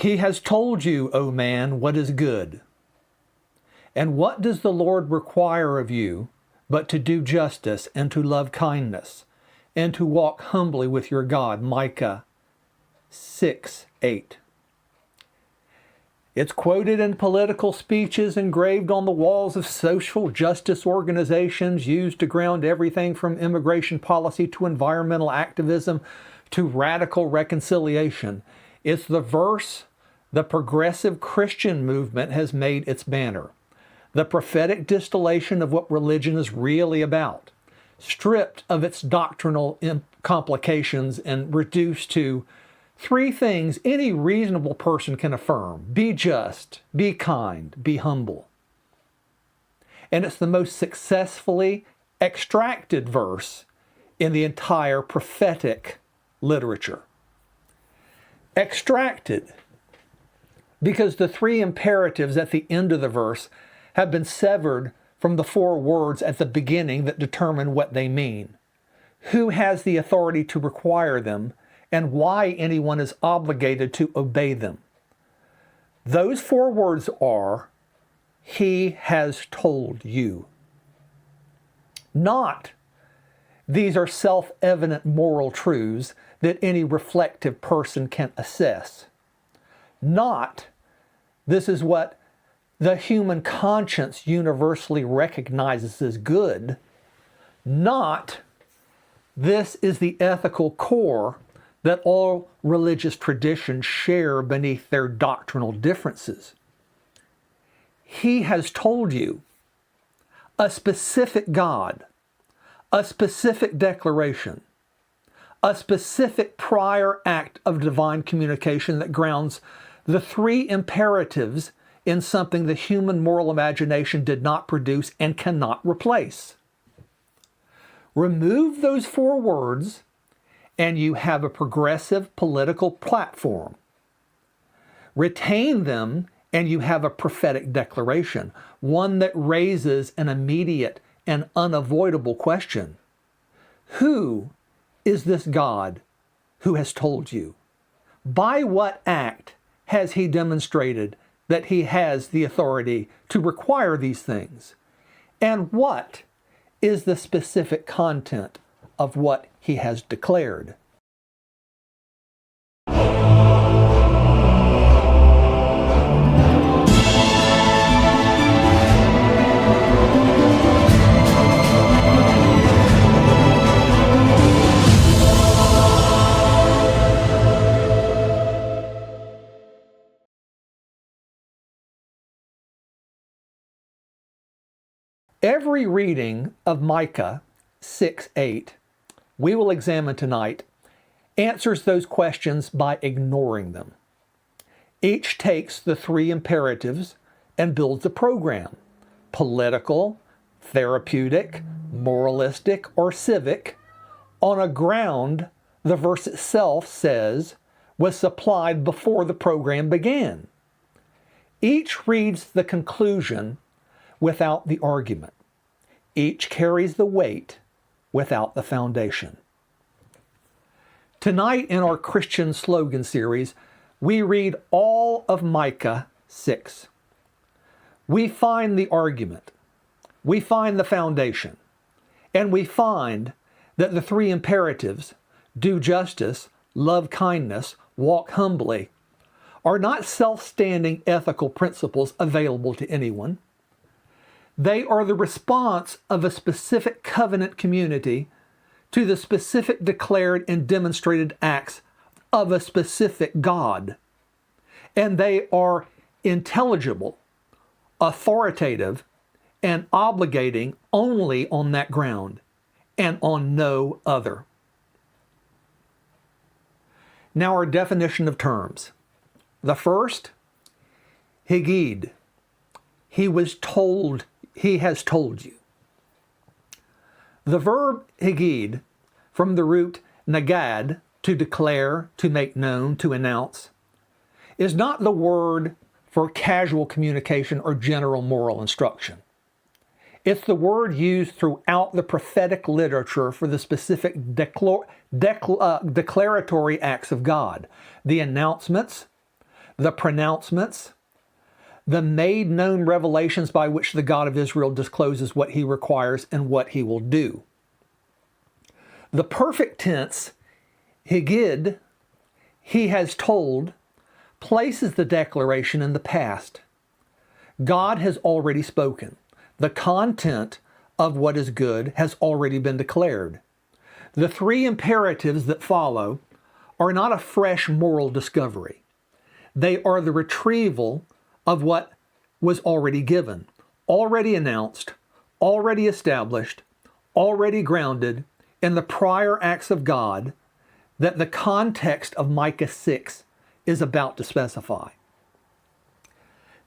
He has told you, O man, what is good. And what does the Lord require of you but to do justice and to love kindness and to walk humbly with your God? Micah 6:8. It's quoted in political speeches, engraved on the walls of social justice organizations, used to ground everything from immigration policy to environmental activism to radical reconciliation. It's the verse the progressive Christian movement has made its banner, the prophetic distillation of what religion is really about, stripped of its doctrinal complications and reduced to three things any reasonable person can affirm: be just, be kind, be humble. And it's the most successfully extracted verse in the entire prophetic literature. Extracted because the three imperatives at the end of the verse have been severed from the four words at the beginning that determine what they mean, who has the authority to require them, and why anyone is obligated to obey them. Those four words are, He has told you. Not, these are self-evident moral truths that any reflective person can assess. Not, this is what the human conscience universally recognizes as good. Not, this is the ethical core that all religious traditions share beneath their doctrinal differences. He has told you a specific God, a specific declaration, a specific prior act of divine communication that grounds the three imperatives in something the human moral imagination did not produce and cannot replace. Remove those four words, and you have a progressive political platform. Retain them, and you have a prophetic declaration, one that raises an immediate and unavoidable question. Who is this God who has told you? By what act has He demonstrated that He has the authority to require these things? And what is the specific content of what He has declared? Every reading of Micah 6:8 we will examine tonight answers those questions by ignoring them. Each takes the three imperatives and builds a program: political, therapeutic, moralistic, or civic, on a ground the verse itself says was supplied before the program began. Each reads the conclusion without the argument. Each carries the weight without the foundation. Tonight in our Christian slogan series, we read all of Micah 6. We find the argument, we find the foundation, and we find that the three imperatives, do justice, love kindness, walk humbly, are not self-standing ethical principles available to anyone. They are the response of a specific covenant community to the specific declared and demonstrated acts of a specific God. And they are intelligible, authoritative, and obligating only on that ground and on no other. Now our definition of terms. The first, higid. He was told, He has told you. The verb higid, from the root nagad, to declare, to make known, to announce, is not the word for casual communication or general moral instruction. It's the word used throughout the prophetic literature for the specific declaratory acts of God, the announcements, the pronouncements, the made known revelations by which the God of Israel discloses what he requires and what he will do. The perfect tense, higid, he has told, places the declaration in the past. God has already spoken. The content of what is good has already been declared. The three imperatives that follow are not a fresh moral discovery. They are the retrieval of what was already given, already announced, already established, already grounded in the prior acts of God that the context of Micah 6 is about to specify.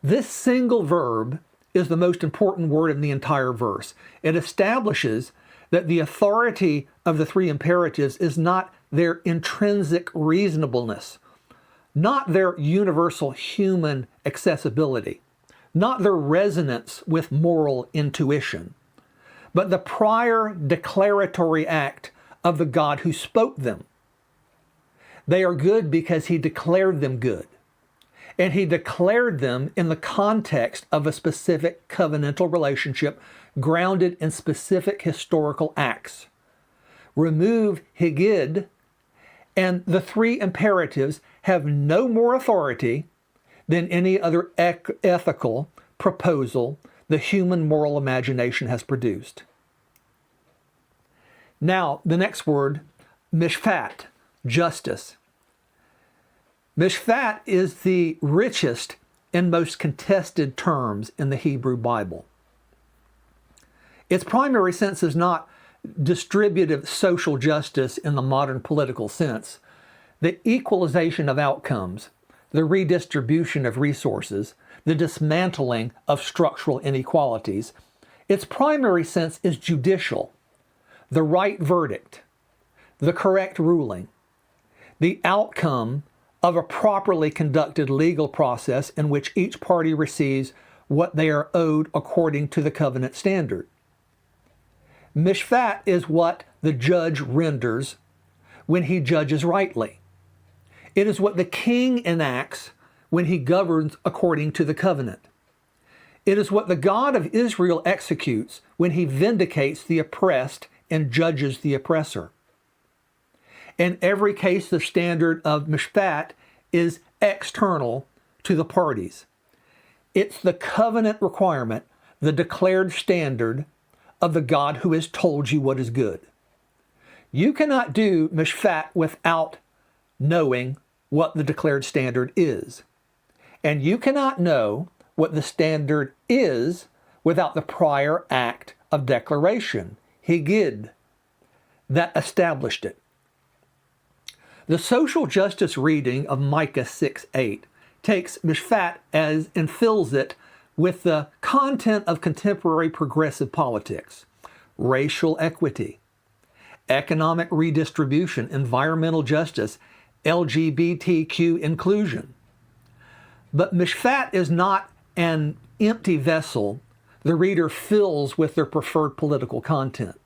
This single verb is the most important word in the entire verse. It establishes that the authority of the three imperatives is not their intrinsic reasonableness, not their universal human accessibility, not their resonance with moral intuition, but the prior declaratory act of the God who spoke them. They are good because he declared them good. And he declared them in the context of a specific covenantal relationship grounded in specific historical acts. Remove higid, and the three imperatives have no more authority than any other ethical proposal the human moral imagination has produced. Now, the next word, mishpat, justice. Mishpat is the richest and most contested terms in the Hebrew Bible. Its primary sense is not distributive social justice in the modern political sense, the equalization of outcomes, the redistribution of resources, the dismantling of structural inequalities. Its primary sense is judicial, the right verdict, the correct ruling, the outcome of a properly conducted legal process in which each party receives what they are owed according to the covenant standard. Mishpat is what the judge renders when he judges rightly. It is what the king enacts when he governs according to the covenant. It is what the God of Israel executes when he vindicates the oppressed and judges the oppressor. In every case, the standard of mishpat is external to the parties. It's the covenant requirement, the declared standard of the God who has told you what is good. You cannot do mishpat without knowing what the declared standard is. And you cannot know what the standard is without the prior act of declaration, higid, that established it. The social justice reading of Micah 6:8 takes mishpat as and fills it with the content of contemporary progressive politics, racial equity, economic redistribution, environmental justice, LGBTQ inclusion. But mishpat is not an empty vessel the reader fills with their preferred political content.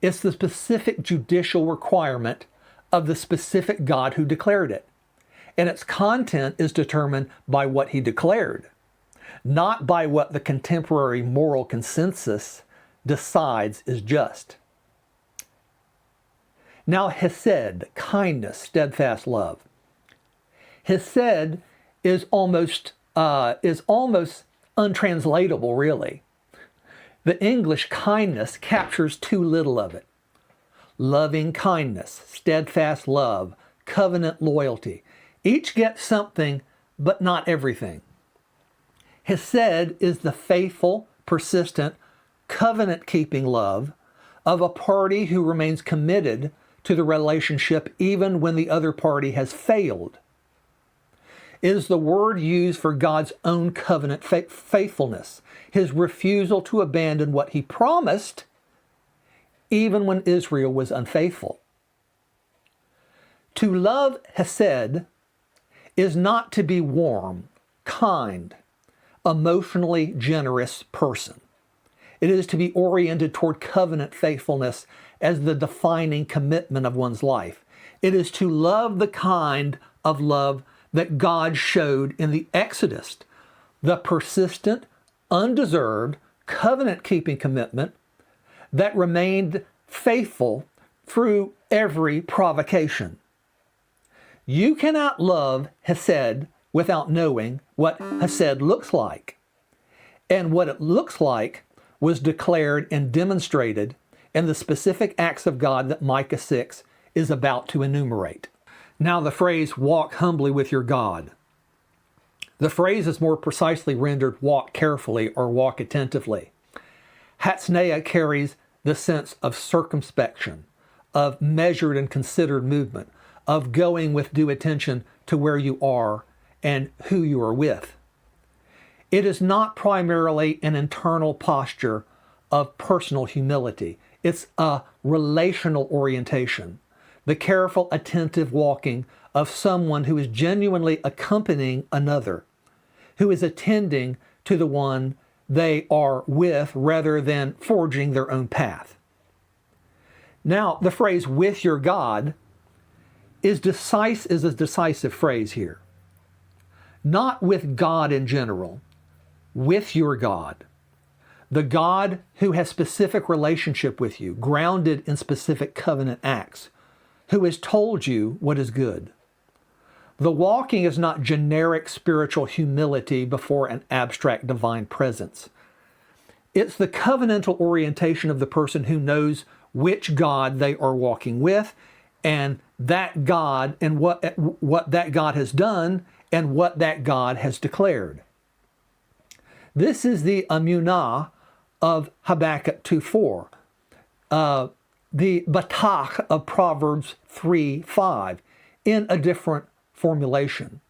It's the specific judicial requirement of the specific God who declared it. And its content is determined by what he declared, not by what the contemporary moral consensus decides is just. Now, hesed, kindness, steadfast love. Hesed is almost untranslatable, really. The English kindness captures too little of it. Loving kindness, steadfast love, covenant loyalty. Each gets something, but not everything. Hesed is the faithful, persistent, covenant-keeping love of a party who remains committed to the relationship even when the other party has failed. It is the word used for God's own covenant faithfulness, his refusal to abandon what he promised even when Israel was unfaithful. To love hesed is not to be warm, kind, emotionally generous person. It is to be oriented toward covenant faithfulness as the defining commitment of one's life. It is to love the kind of love that God showed in the Exodus, the persistent, undeserved, covenant-keeping commitment that remained faithful through every provocation. You cannot love Hesed without knowing what Hesed looks like. And what it looks like was declared and demonstrated in the specific acts of God that Micah 6 is about to enumerate. Now the phrase, walk humbly with your God. The phrase is more precisely rendered, walk carefully or walk attentively. Hatsneia carries the sense of circumspection, of measured and considered movement, of going with due attention to where you are and who you are with. It is not primarily an internal posture of personal humility. It's a relational orientation, the careful, attentive walking of someone who is genuinely accompanying another, who is attending to the one they are with rather than forging their own path. Now, the phrase with your God is a decisive phrase here. Not with God in general, with your God. The God who has specific relationship with you, grounded in specific covenant acts, who has told you what is good. The walking is not generic spiritual humility before an abstract divine presence. It's the covenantal orientation of the person who knows which God they are walking with, and that God and what that God has done and what that God has declared. This is the amunah of Habakkuk 2:4, the batach of Proverbs 3:5 in a different formulation.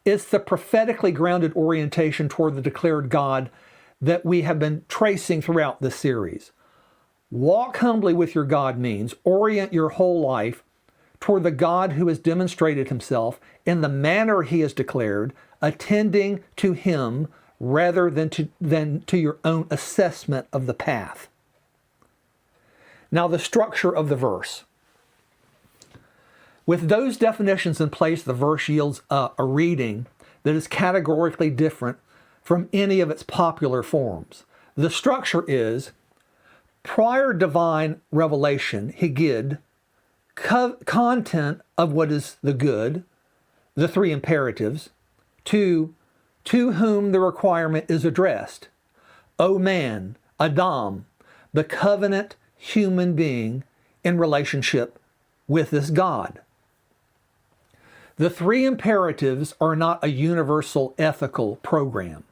It's the prophetically grounded orientation toward the declared God that we have been tracing throughout this series. Walk humbly with your God means orient your whole life toward the God who has demonstrated Himself in the manner He has declared, attending to Him rather than to your own assessment of the path. Now, the structure of the verse. With those definitions in place, the verse yields a reading that is categorically different from any of its popular forms. The structure is prior divine revelation, higid, content of what is the good, the three imperatives, to whom the requirement is addressed. O man, Adam, the covenant human being in relationship with this God. The three imperatives are not a universal ethical program.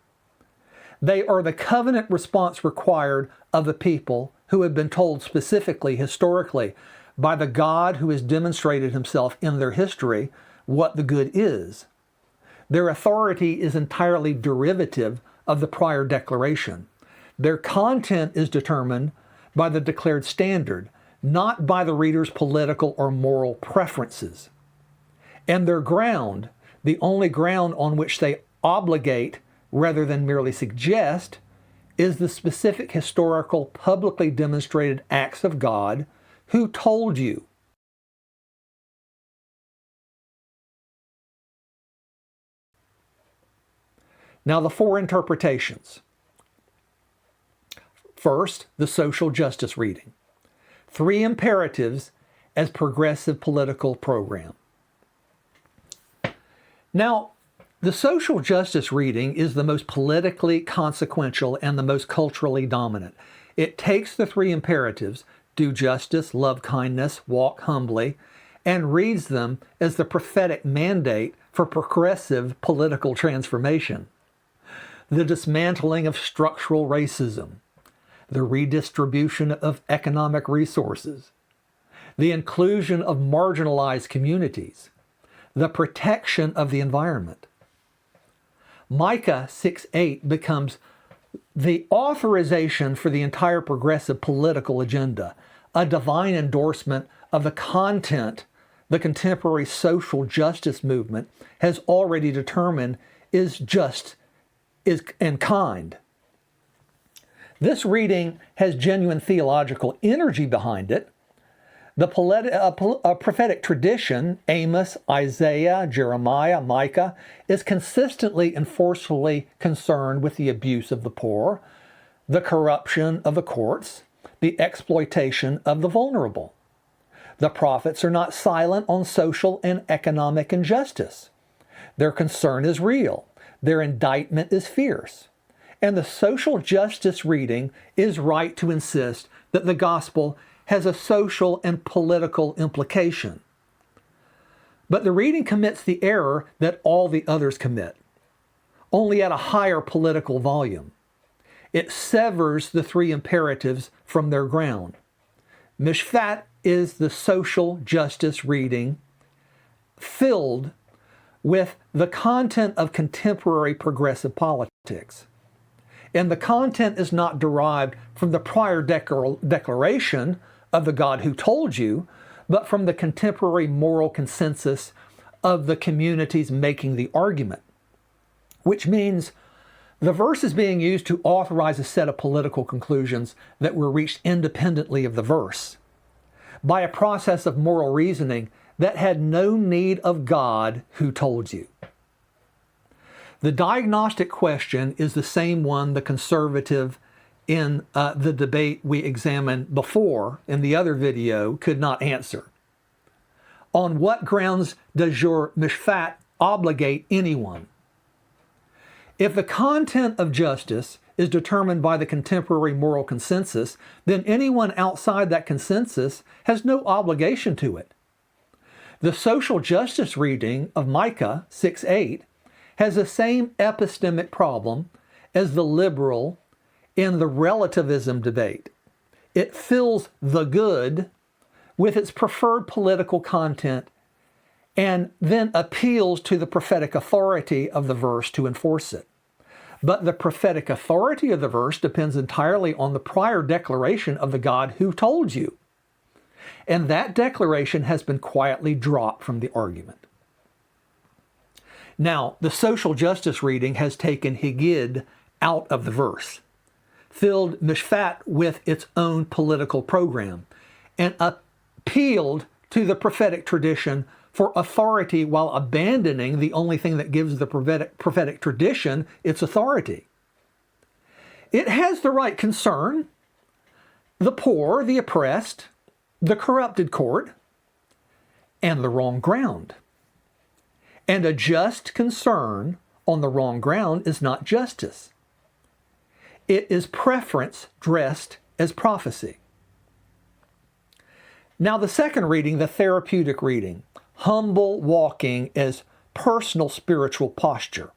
They are the covenant response required of the people who have been told specifically, historically, by the God who has demonstrated Himself in their history what the good is. Their authority is entirely derivative of the prior declaration. Their content is determined by the declared standard, not by the reader's political or moral preferences. And their ground, the only ground on which they obligate rather than merely suggest, is the specific historical, publicly demonstrated acts of God who told you. Now, the four interpretations. First, the social justice reading. Three imperatives as progressive political program. Now, the social justice reading is the most politically consequential and the most culturally dominant. It takes the three imperatives, do justice, love kindness, walk humbly, and reads them as the prophetic mandate for progressive political transformation. The dismantling of structural racism, the redistribution of economic resources, the inclusion of marginalized communities, the protection of the environment. Micah 6:8 becomes the authorization for the entire progressive political agenda, a divine endorsement of the content the contemporary social justice movement has already determined is just and kind. This reading has genuine theological energy behind it, A prophetic tradition, Amos, Isaiah, Jeremiah, Micah, is consistently and forcefully concerned with the abuse of the poor, the corruption of the courts, the exploitation of the vulnerable. The prophets are not silent on social and economic injustice. Their concern is real. Their indictment is fierce. And the social justice reading is right to insist that the gospel has a social and political implication. But the reading commits the error that all the others commit, only at a higher political volume. It severs the three imperatives from their ground. Mishpat is the social justice reading filled with the content of contemporary progressive politics. And the content is not derived from the prior declaration of the God who told you, but from the contemporary moral consensus of the communities making the argument, which means the verse is being used to authorize a set of political conclusions that were reached independently of the verse by a process of moral reasoning that had no need of God who told you. The diagnostic question is the same one the conservative in the debate we examined before in the other video could not answer. On what grounds does your mishpat obligate anyone? If the content of justice is determined by the contemporary moral consensus, then anyone outside that consensus has no obligation to it. The social justice reading of Micah 6:8 has the same epistemic problem as the liberal in the relativism debate. It fills the good with its preferred political content and then appeals to the prophetic authority of the verse to enforce it. But the prophetic authority of the verse depends entirely on the prior declaration of the God who told you. And that declaration has been quietly dropped from the argument. Now, the social justice reading has taken higid out of the verse, filled mishpat with its own political program, and appealed to the prophetic tradition for authority while abandoning the only thing that gives the prophetic tradition its authority. It has the right concern, the poor, the oppressed, the corrupted court, and the wrong ground. And a just concern on the wrong ground is not justice. It is preference dressed as prophecy. Now the second reading, the therapeutic reading, humble walking as personal spiritual posture.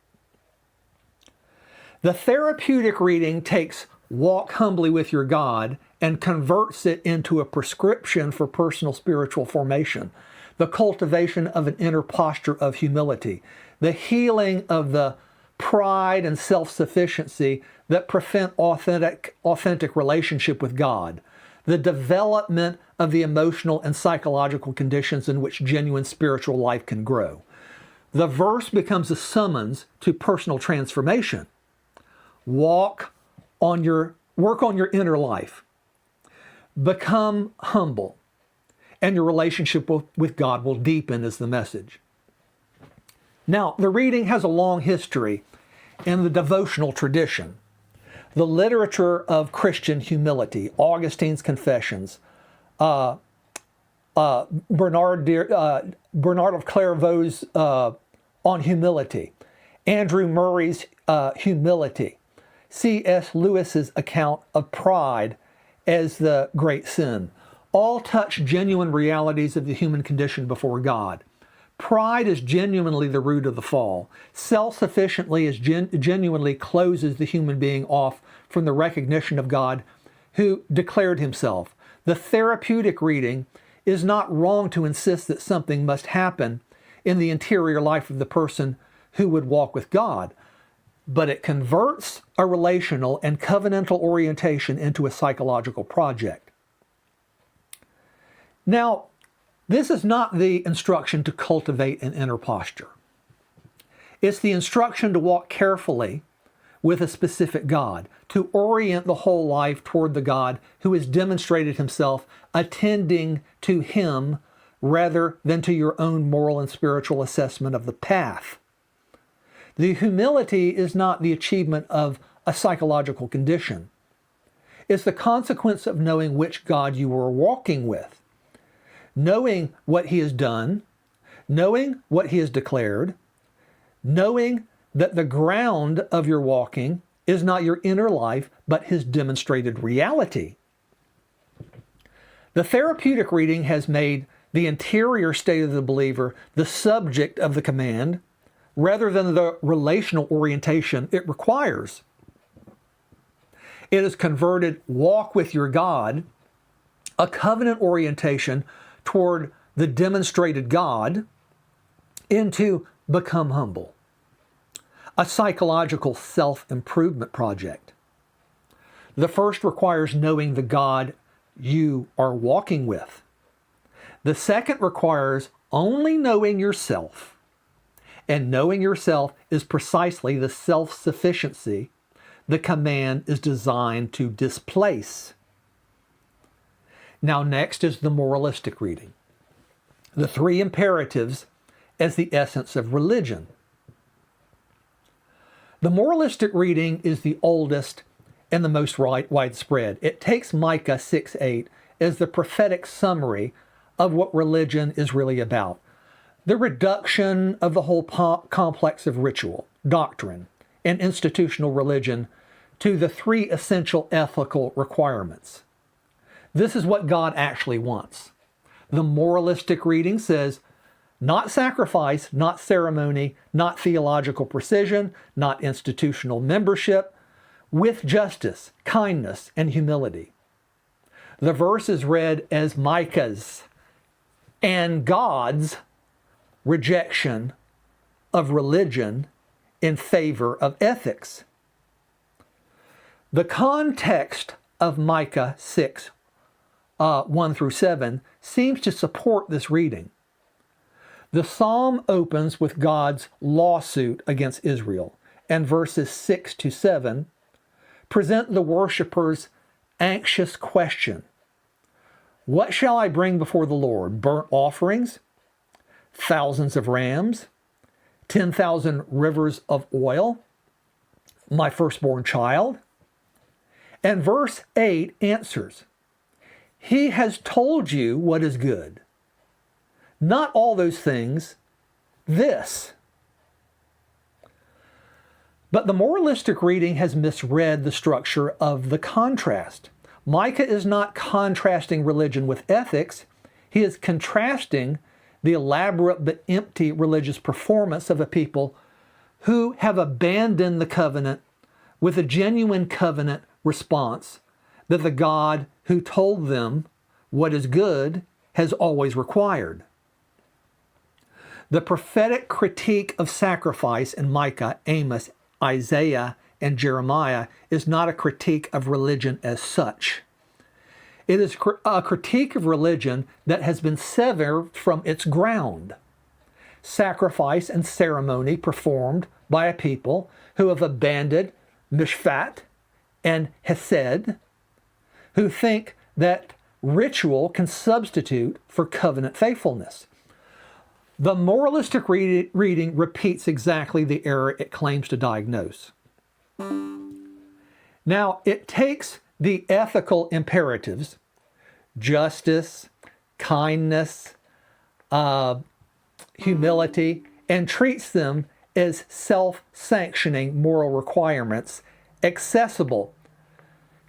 The therapeutic reading takes walk humbly with your God and converts it into a prescription for personal spiritual formation, the cultivation of an inner posture of humility, the healing of the pride and self-sufficiency that prevent authentic relationship with God, the development of the emotional and psychological conditions in which genuine spiritual life can grow. The verse becomes a summons to personal transformation. Work on your inner life. Become humble, and your relationship with God will deepen is the message. Now, the reading has a long history in the devotional tradition. The literature of Christian humility, Augustine's Confessions, Bernard of Clairvaux's on humility, Andrew Murray's humility, C.S. Lewis's account of pride as the great sin, all touch genuine realities of the human condition before God. Pride is genuinely the root of the fall. Self-sufficiently is genuinely closes the human being off from the recognition of God who declared himself. The therapeutic reading is not wrong to insist that something must happen in the interior life of the person who would walk with God, but it converts a relational and covenantal orientation into a psychological project. Now, this is not the instruction to cultivate an inner posture. It's the instruction to walk carefully with a specific God, to orient the whole life toward the God who has demonstrated himself, attending to him rather than to your own moral and spiritual assessment of the path. The humility is not the achievement of a psychological condition. It's the consequence of knowing which God you are walking with, knowing what he has done, knowing what he has declared, knowing that the ground of your walking is not your inner life, but his demonstrated reality. The therapeutic reading has made the interior state of the believer the subject of the command, rather than the relational orientation it requires. It has converted walk with your God, a covenant orientation toward the demonstrated God, into become humble, a psychological self-improvement project. The first requires knowing the God you are walking with. The second requires only knowing yourself. And knowing yourself is precisely the self-sufficiency the command is designed to displace. Now, next is the moralistic reading. The three imperatives as the essence of religion. The moralistic reading is the oldest and the most widespread. It takes Micah 6:8 as the prophetic summary of what religion is really about. The reduction of the whole complex of ritual, doctrine, and institutional religion to the three essential ethical requirements. This is what God actually wants. The moralistic reading says, not sacrifice, not ceremony, not theological precision, not institutional membership, with justice, kindness, and humility. The verse is read as Micah's and God's rejection of religion in favor of ethics. The context of Micah 6, 1 through 7 seems to support this reading. The psalm opens with God's lawsuit against Israel, and verses 6 to 7 present the worshippers' anxious question. What shall I bring before the Lord? Burnt offerings? Thousands of rams? 10,000 rivers of oil? My firstborn child? And verse 8 answers, He has told you what is good. Not all those things, this. But the moralistic reading has misread the structure of the contrast. Micah is not contrasting religion with ethics. He is contrasting the elaborate but empty religious performance of a people who have abandoned the covenant with a genuine covenant response that the God who told them what is good has always required. The prophetic critique of sacrifice in Micah, Amos, Isaiah, and Jeremiah is not a critique of religion as such. It is a critique of religion that has been severed from its ground. Sacrifice and ceremony performed by a people who have abandoned mishpat and hesed, who think that ritual can substitute for covenant faithfulness. The moralistic reading repeats exactly the error it claims to diagnose. Now, it takes the ethical imperatives, justice, kindness, humility, and treats them as self-sanctioning moral requirements accessible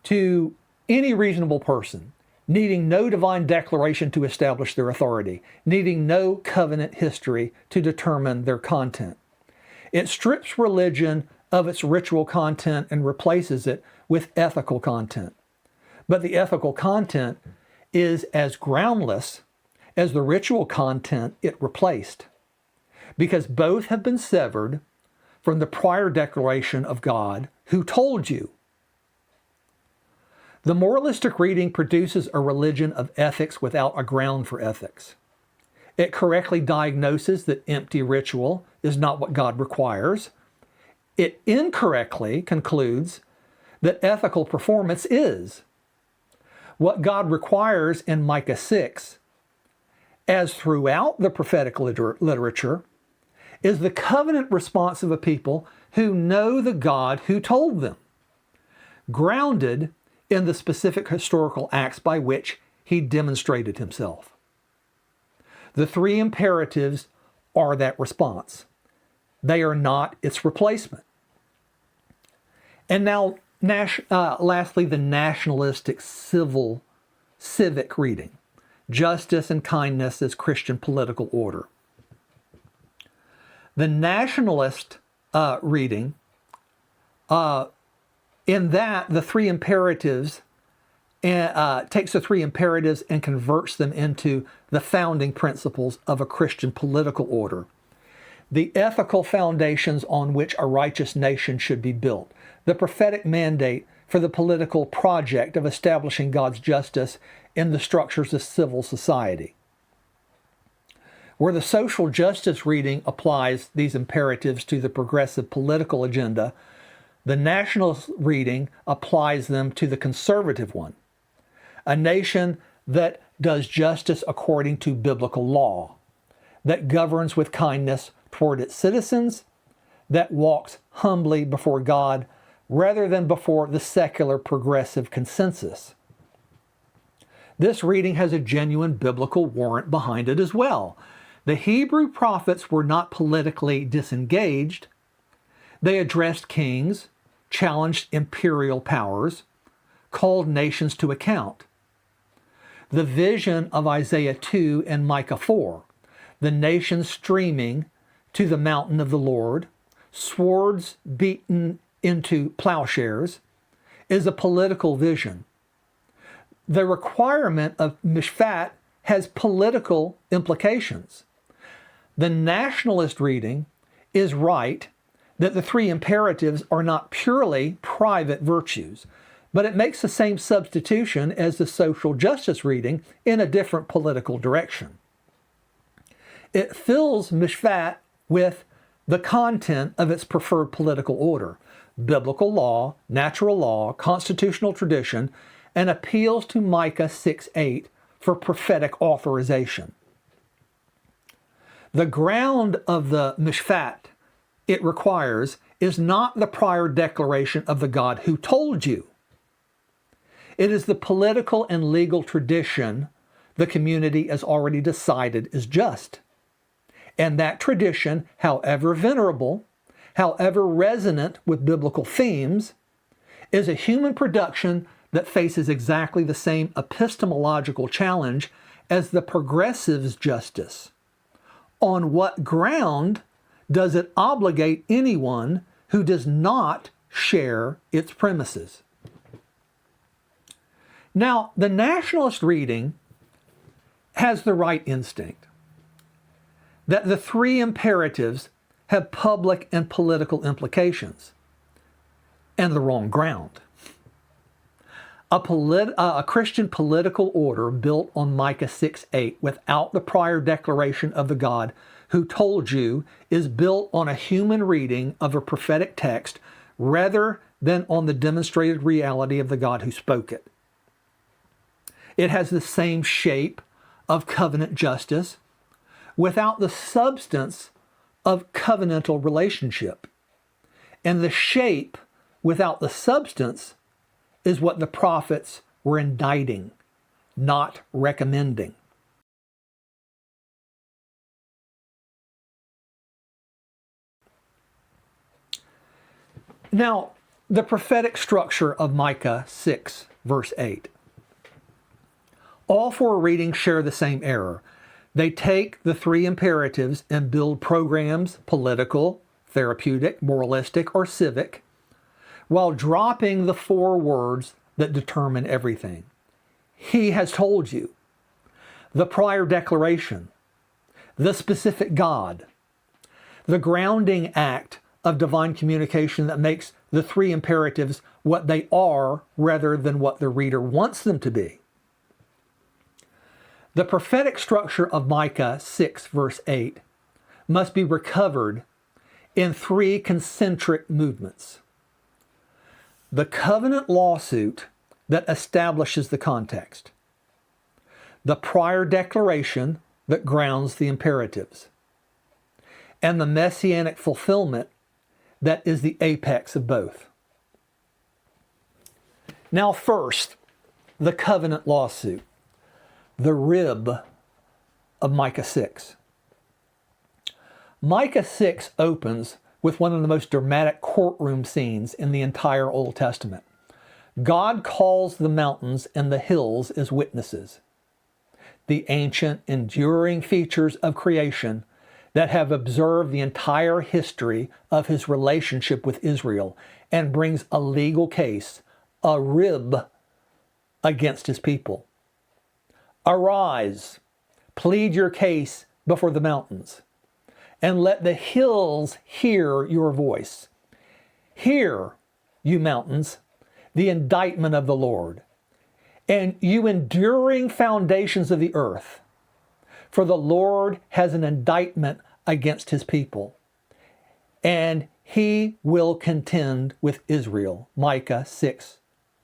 to any reasonable person, needing no divine declaration to establish their authority, needing no covenant history to determine their content. It strips religion of its ritual content and replaces it with ethical content. But the ethical content is as groundless as the ritual content it replaced, because both have been severed from the prior declaration of God who told you. The moralistic reading produces a religion of ethics without a ground for ethics. It correctly diagnoses that empty ritual is not what God requires. It incorrectly concludes that ethical performance is what God requires in Micah 6, as throughout the prophetic literature, is the covenant response of a people who know the God who told them, grounded in the specific historical acts by which he demonstrated himself. The three imperatives are that response. They are not its replacement. And now, lastly, the nationalistic civic reading. Justice and kindness as Christian political order. The nationalist reading, in that the three imperatives, takes the three imperatives and converts them into the founding principles of a Christian political order. The ethical foundations on which a righteous nation should be built. The prophetic mandate for the political project of establishing God's justice in the structures of civil society. Where the social justice reading applies these imperatives to the progressive political agenda, the nationalist reading applies them to the conservative one. A nation that does justice according to biblical law, that governs with kindness toward its citizens, that walks humbly before God rather than before the secular progressive consensus. This reading has a genuine biblical warrant behind it as well. The Hebrew prophets were not politically disengaged. They addressed kings, challenged imperial powers, called nations to account. The vision of Isaiah 2 and Micah 4, the nations streaming to the mountain of the Lord, swords beaten into plowshares, is a political vision. The requirement of mishpat has political implications. The nationalist reading is right that the three imperatives are not purely private virtues, but it makes the same substitution as the social justice reading in a different political direction. It fills mishpat with the content of its preferred political order, biblical law, natural law, constitutional tradition, and appeals to Micah 6:8 for prophetic authorization. The ground of the mishpat it requires is not the prior declaration of the God who told you. It is the political and legal tradition the community has already decided is just. And that tradition, however venerable, however resonant with biblical themes, is a human production that faces exactly the same epistemological challenge as the progressive's justice. On what ground does it obligate anyone who does not share its premises? Now, the nationalist reading has the right instinct that the three imperatives have public and political implications, and the wrong ground. A Christian political order built on Micah 6:8 without the prior declaration of the God who told you is built on a human reading of a prophetic text rather than on the demonstrated reality of the God who spoke it. It has the same shape of covenant justice without the substance of covenantal relationship. And the shape without the substance is what the prophets were indicting, not recommending. Now, the prophetic structure of Micah 6, verse 8. All four readings share the same error. They take the three imperatives and build programs, political, therapeutic, moralistic, or civic, while dropping the four words that determine everything. He has told you. The prior declaration. The specific God. The grounding act of divine communication that makes the three imperatives what they are rather than what the reader wants them to be. The prophetic structure of Micah 6, verse 8 must be recovered in three concentric movements. The covenant lawsuit that establishes the context, the prior declaration that grounds the imperatives, and the messianic fulfillment that is the apex of both. Now first, the covenant lawsuit, the rib of Micah 6. Micah 6 opens with one of the most dramatic courtroom scenes in the entire Old Testament. God calls the mountains and the hills as witnesses, the ancient, enduring features of creation that have observed the entire history of his relationship with Israel, and brings a legal case, a rib, against his people. Arise, plead your case before the mountains, and let the hills hear your voice. Hear, you mountains, the indictment of the Lord, and you enduring foundations of the earth. For the Lord has an indictment against his people, and he will contend with Israel. Micah 6,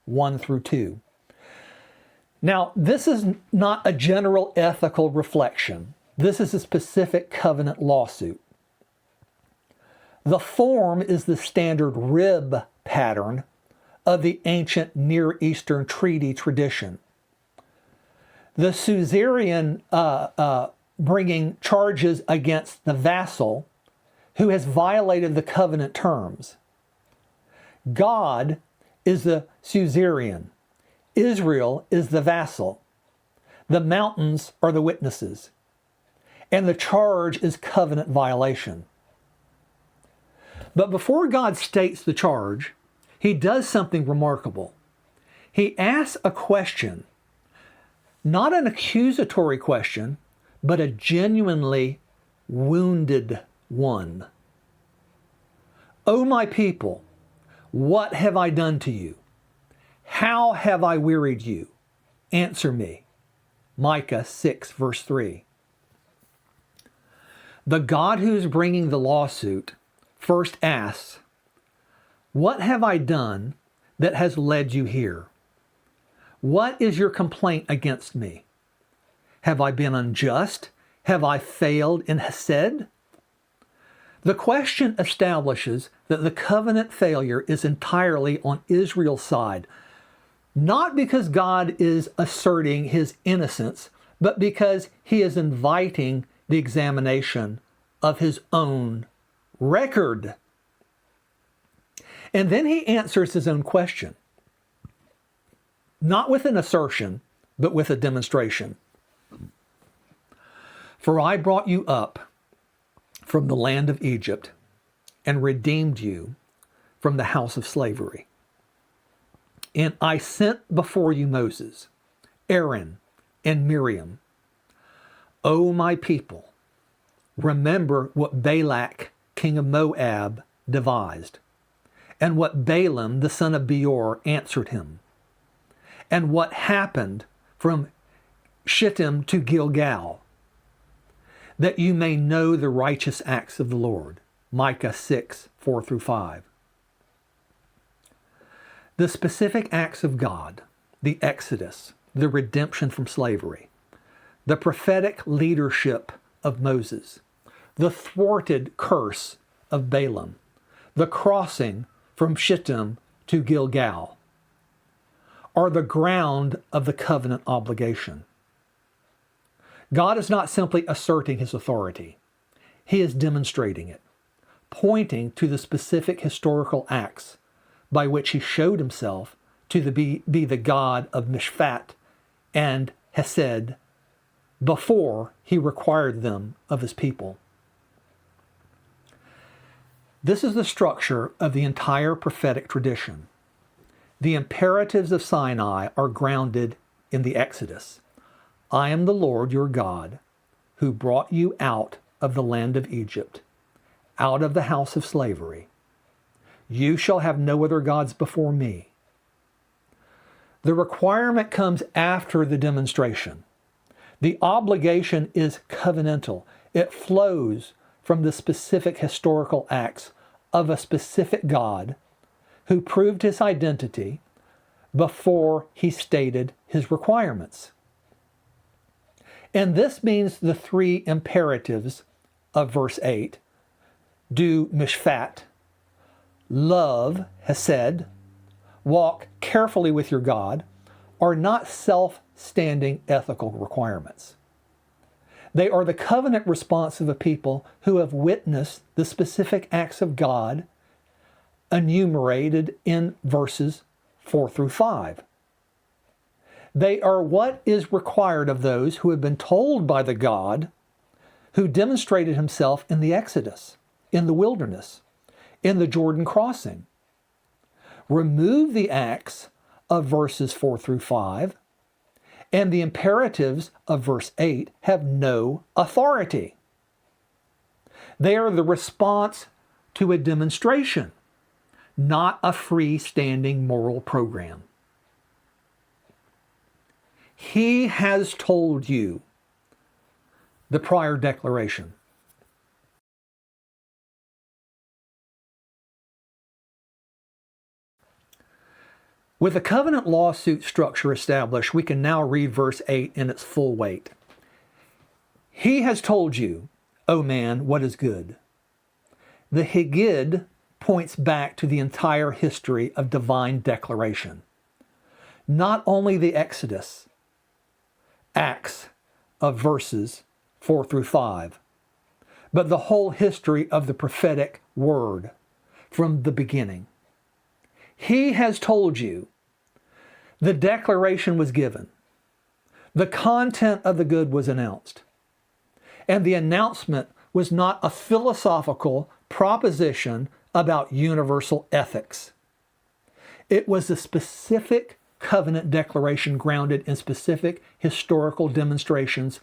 1 through 2. Now, this is not a general ethical reflection. This is a specific covenant lawsuit. The form is the standard rib pattern of the ancient Near Eastern treaty tradition. The suzerain bringing charges against the vassal who has violated the covenant terms. God is the suzerain. Israel is the vassal. The mountains are the witnesses. And the charge is covenant violation. But before God states the charge, he does something remarkable. He asks a question, not an accusatory question, but a genuinely wounded one. O my people, what have I done to you? How have I wearied you? Answer me. Micah 6, verse 3. The God who is bringing the lawsuit first asks, what have I done that has led you here? What is your complaint against me? Have I been unjust? Have I failed in Hesed? The question establishes that the covenant failure is entirely on Israel's side, not because God is asserting his innocence, but because he is inviting the examination of his own record. And then he answers his own question, not with an assertion, but with a demonstration. For I brought you up from the land of Egypt and redeemed you from the house of slavery. And I sent before you Moses, Aaron, and Miriam. O my people, remember what Balak, king of Moab, devised, and what Balaam, the son of Beor, answered him, and what happened from Shittim to Gilgal, that you may know the righteous acts of the Lord. Micah 6, 4 through 5. The specific acts of God, the Exodus, the redemption from slavery, the prophetic leadership of Moses, the thwarted curse of Balaam, the crossing from Shittim to Gilgal, are the ground of the covenant obligation. God is not simply asserting his authority. He is demonstrating it, pointing to the specific historical acts by which he showed himself to be the God of Mishpat and Hesed before he required them of his people. This is the structure of the entire prophetic tradition. The imperatives of Sinai are grounded in the Exodus. I am the Lord your God, who brought you out of the land of Egypt, out of the house of slavery. You shall have no other gods before me. The requirement comes after the demonstration. The obligation is covenantal. It flows from the specific historical acts of a specific God who proved his identity before he stated his requirements. And this means the three imperatives of verse 8, do mishpat, love hesed, walk carefully with your God, are not self-standing ethical requirements. They are the covenant response of a people who have witnessed the specific acts of God enumerated in verses 4 through 5. They are what is required of those who have been told by the God who demonstrated himself in the Exodus, in the wilderness, in the Jordan crossing. Remove the acts of verses 4 through 5, and the imperatives of verse 8 have no authority. They are the response to a demonstration, not a freestanding moral program. He has told you, the prior declaration. With the covenant lawsuit structure established, we can now read verse 8 in its full weight. He has told you, O man, what is good. The Higid points back to the entire history of divine declaration. Not only the Exodus, acts of verses 4 through 5, but the whole history of the prophetic word from the beginning. He has told you. The declaration was given. The content of the good was announced. And the announcement was not a philosophical proposition about universal ethics. It was a specific covenant declaration grounded in specific historical demonstrations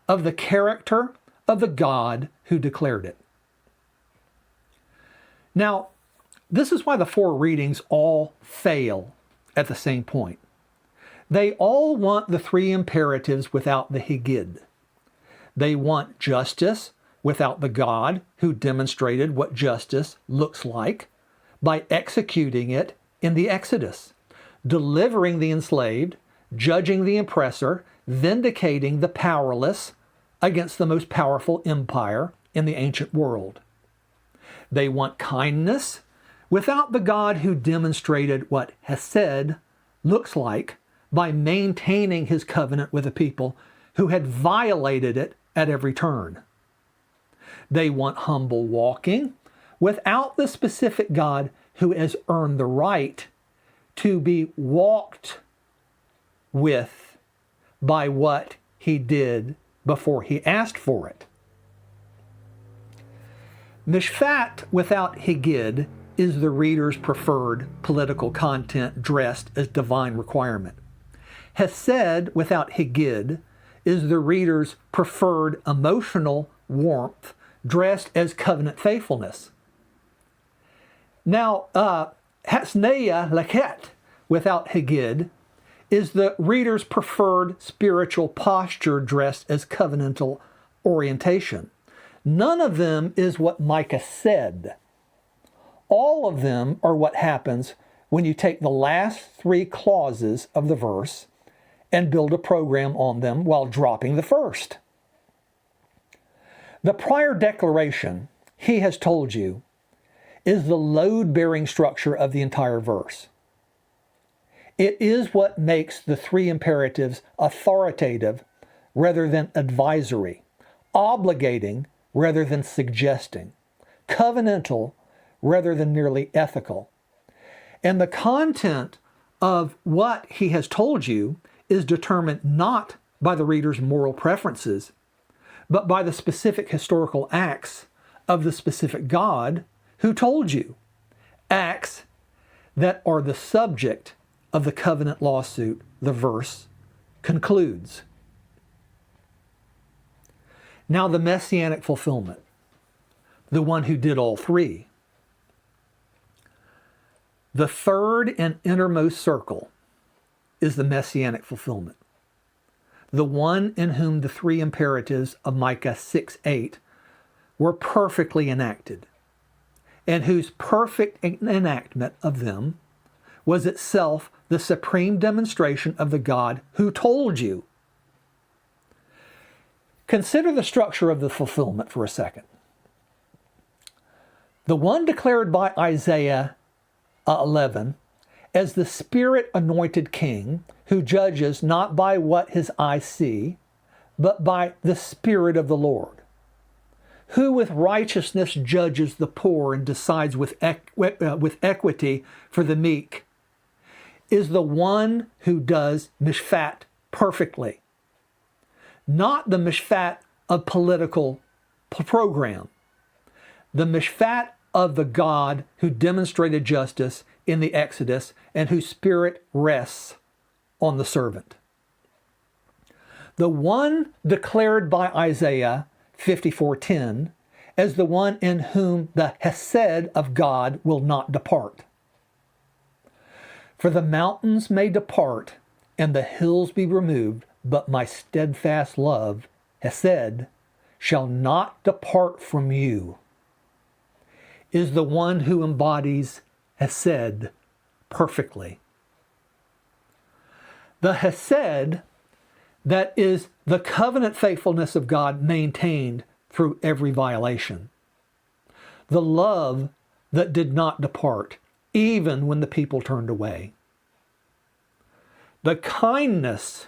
of the character of the God who declared it. Now, this is why the four readings all fail at the same point. They all want the three imperatives without the Higid. They want justice without the God who demonstrated what justice looks like by executing it in the Exodus, delivering the enslaved, judging the oppressor, vindicating the powerless against the most powerful empire in the ancient world. They want kindness without the God who demonstrated what hesed looks like by maintaining his covenant with a people who had violated it at every turn. They want humble walking without the specific God who has earned the right to be walked with by what he did before he asked for it. Mishpat without Higid is the reader's preferred political content dressed as divine requirement. Hesed without Higid is the reader's preferred emotional warmth dressed as covenant faithfulness. Now, Hasneya Laket without Higid is the reader's preferred spiritual posture dressed as covenantal orientation. None of them is what Micah said. All of them are what happens when you take the last three clauses of the verse and build a program on them while dropping the first. The prior declaration, he has told you, is the load-bearing structure of the entire verse. It is what makes the three imperatives authoritative rather than advisory, obligating rather than suggesting, covenantal rather than merely ethical. And the content of what he has told you is determined not by the reader's moral preferences, but by the specific historical acts of the specific God who told you, acts that are the subject of the covenant lawsuit the verse concludes. Now the messianic fulfillment, the one who did all three. The third and innermost circle is the messianic fulfillment, the one in whom the three imperatives of Micah 6:8 were perfectly enacted, and whose perfect enactment of them was itself the supreme demonstration of the God who told you. Consider the structure of the fulfillment for a second. The one declared by Isaiah 11 as the Spirit-anointed king who judges not by what his eyes see, but by the Spirit of the Lord, who with righteousness judges the poor and decides with equity for the meek, is the one who does mishpat perfectly. Not the mishpat of political program, the mishpat of the God who demonstrated justice in the Exodus and whose spirit rests on the servant. The one declared by Isaiah 54:10 as the one in whom the hesed of God will not depart. For the mountains may depart and the hills be removed, but my steadfast love, hesed, shall not depart from you, is the one who embodies hesed perfectly. The hesed that is the covenant faithfulness of God maintained through every violation. The love that did not depart, even when the people turned away. The kindness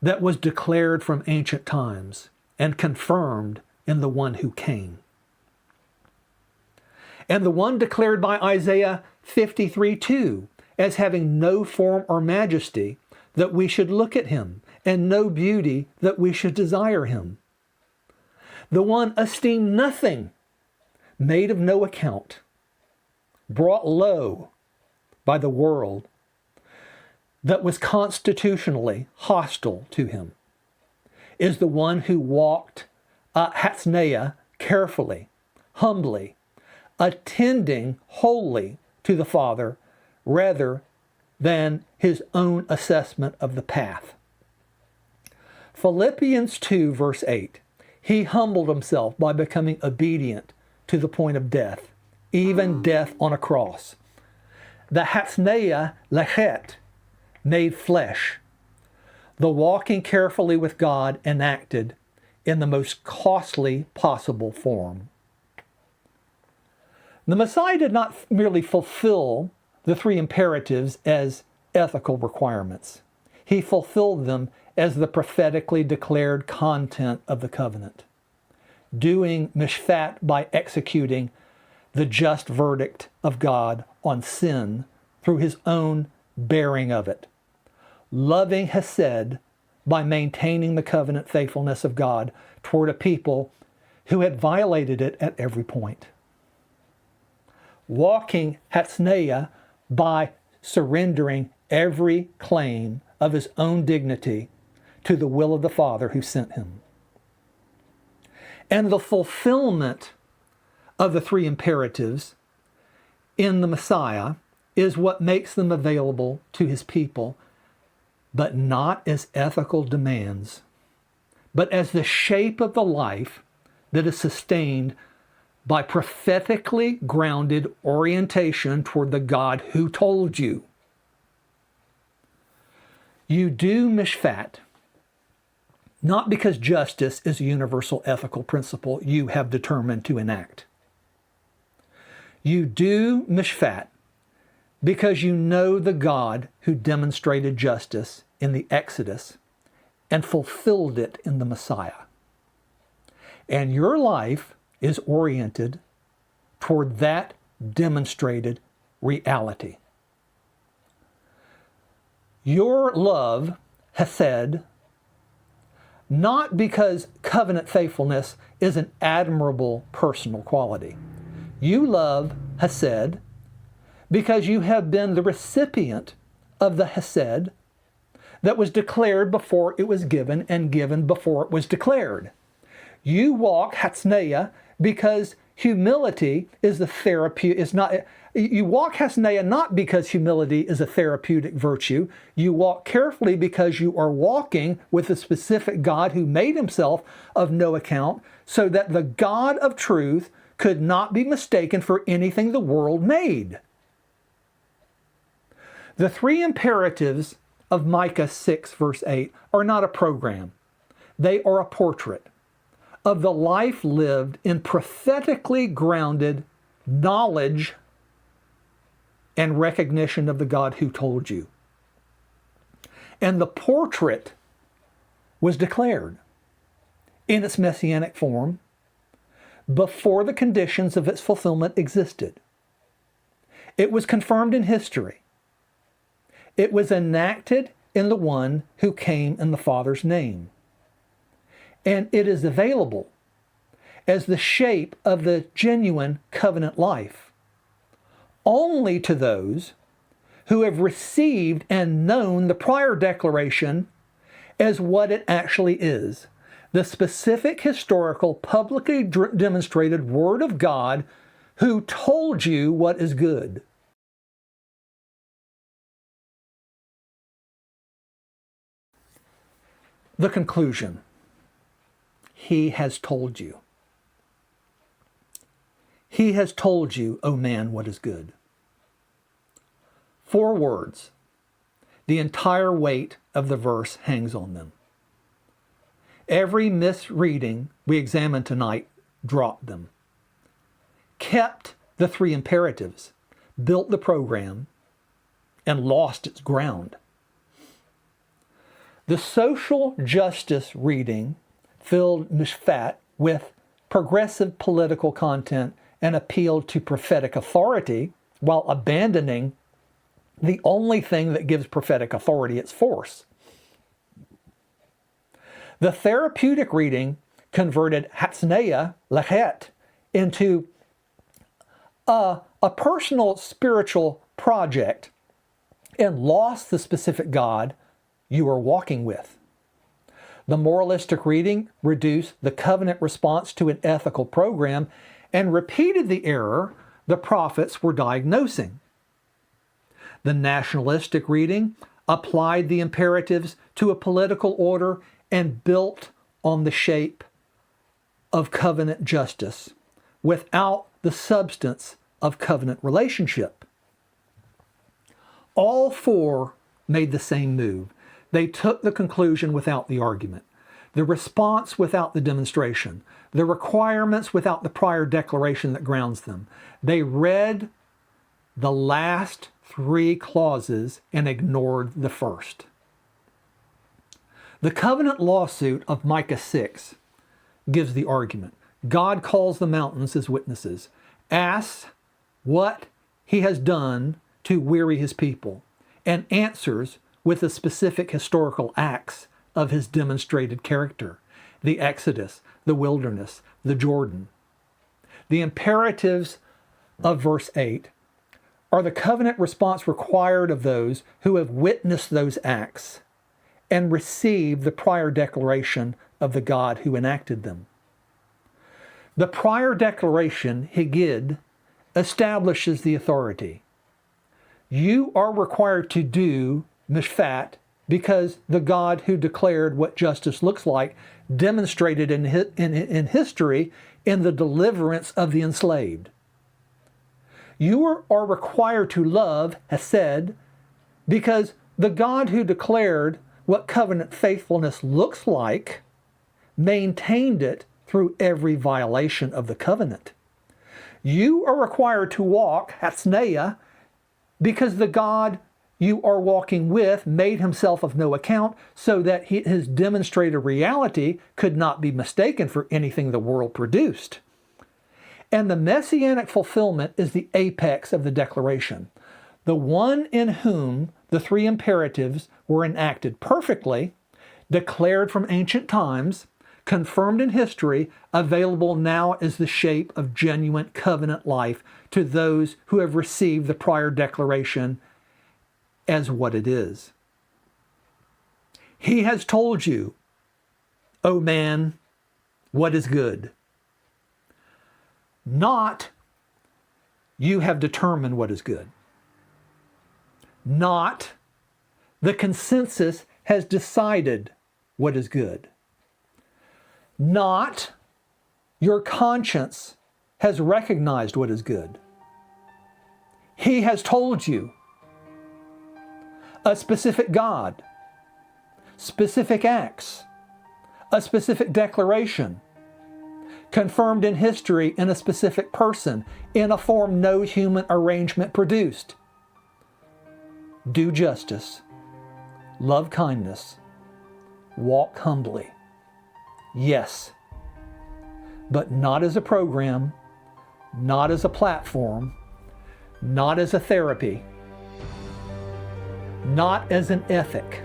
that was declared from ancient times and confirmed in the one who came. And the one declared by Isaiah 53:2 as having no form or majesty, that we should look at him, and no beauty that we should desire him. The one esteemed nothing, made of no account, brought low by the world that was constitutionally hostile to him, is the one who walked hatsneia carefully, humbly, attending wholly to the Father rather than his own assessment of the path. Philippians 2 verse 8, he humbled himself by becoming obedient to the point of death, even death on a cross. The hatsneia lechet, made flesh, the walking carefully with God enacted in the most costly possible form. The Messiah did not merely fulfill the three imperatives as ethical requirements. He fulfilled them as the prophetically declared content of the covenant, doing mishpat by executing the just verdict of God on sin through his own bearing of it, loving hesed by maintaining the covenant faithfulness of God toward a people who had violated it at every point, walking hatsneia by surrendering every claim of his own dignity to the will of the Father who sent him. And the fulfillment of the three imperatives in the Messiah is what makes them available to his people, but not as ethical demands, but as the shape of the life that is sustained by prophetically grounded orientation toward the God who told you. You do mishpat, not because justice is a universal ethical principle you have determined to enact. You do mishpat because you know the God who demonstrated justice in the Exodus and fulfilled it in the Messiah. And your life is oriented toward that demonstrated reality. Your love, hesed, not because covenant faithfulness is an admirable personal quality. You love hesed because you have been the recipient of the hesed that was declared before it was given and given before it was declared. You walk hatsneia because humility is the therapy. Is not you walk hasneia not because humility is a therapeutic virtue. You walk carefully because you are walking with a specific God who made himself of no account, so that the God of truth could not be mistaken for anything the world made. The three imperatives of Micah 6, verse 8, are not a program. They are a portrait of the life lived in prophetically grounded knowledge and recognition of the God who told you. And the portrait was declared in its messianic form before the conditions of its fulfillment existed. It was confirmed in history. It was enacted in the one who came in the Father's name. And it is available as the shape of the genuine covenant life only to those who have received and known the prior declaration as what it actually is, the specific historical, publicly demonstrated Word of God who told you what is good. The conclusion. He has told you. He has told you, O man, what is good. 4 words. The entire weight of the verse hangs on them. Every misreading we examine tonight dropped them. Kept the 3 imperatives, built the program, and lost its ground. The social justice reading filled Mishpat with progressive political content and appealed to prophetic authority while abandoning the only thing that gives prophetic authority its force. The therapeutic reading converted Hatzneia, Lechet, into a personal spiritual project and lost the specific God you are walking with. The moralistic reading reduced the covenant response to an ethical program and repeated the error the prophets were diagnosing. The nationalistic reading applied the imperatives to a political order and built on the shape of covenant justice without the substance of covenant relationship. All 4 made the same move. They took the conclusion without the argument, the response without the demonstration, the requirements without the prior declaration that grounds them. They read the last 3 clauses and ignored the first. The covenant lawsuit of Micah 6 gives the argument. God calls the mountains as witnesses, asks what he has done to weary his people, and answers with the specific historical acts of his demonstrated character: the Exodus, the wilderness, the Jordan. The imperatives of verse 8 are the covenant response required of those who have witnessed those acts and received the prior declaration of the God who enacted them. The prior declaration, Higid, establishes the authority. You are required to do Mishpat because the God who declared what justice looks like demonstrated in history in the deliverance of the enslaved. You are required to love Hesed because the God who declared what covenant faithfulness looks like maintained it through every violation of the covenant. You are required to walk Hatzneia because the God you are walking with made himself of no account so that his demonstrated reality could not be mistaken for anything the world produced. And the messianic fulfillment is the apex of the declaration. The one in whom the 3 imperatives were enacted perfectly, declared from ancient times, confirmed in history, available now as the shape of genuine covenant life to those who have received the prior declaration as what it is. He has told you, O man, what is good. Not, you have determined what is good. Not, the consensus has decided what is good. Not, your conscience has recognized what is good. He has told you a specific God, specific acts, a specific declaration, confirmed in history in a specific person, in a form no human arrangement produced. Do justice, love kindness, walk humbly. Yes, but not as a program, not as a platform, not as a therapy, not as an ethic.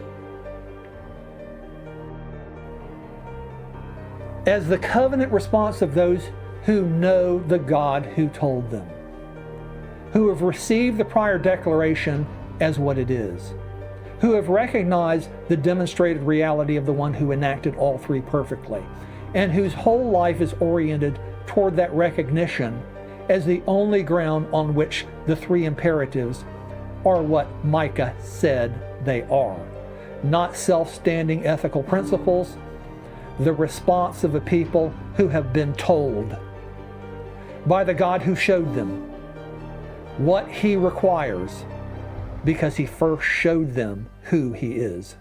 As the covenant response of those who know the God who told them, who have received the prior declaration as what it is, who have recognized the demonstrated reality of the one who enacted all three perfectly, and whose whole life is oriented toward that recognition as the only ground on which the three imperatives are what Micah said they are. Not self-standing ethical principles, the response of a people who have been told by the God who showed them what He requires, because He first showed them who He is.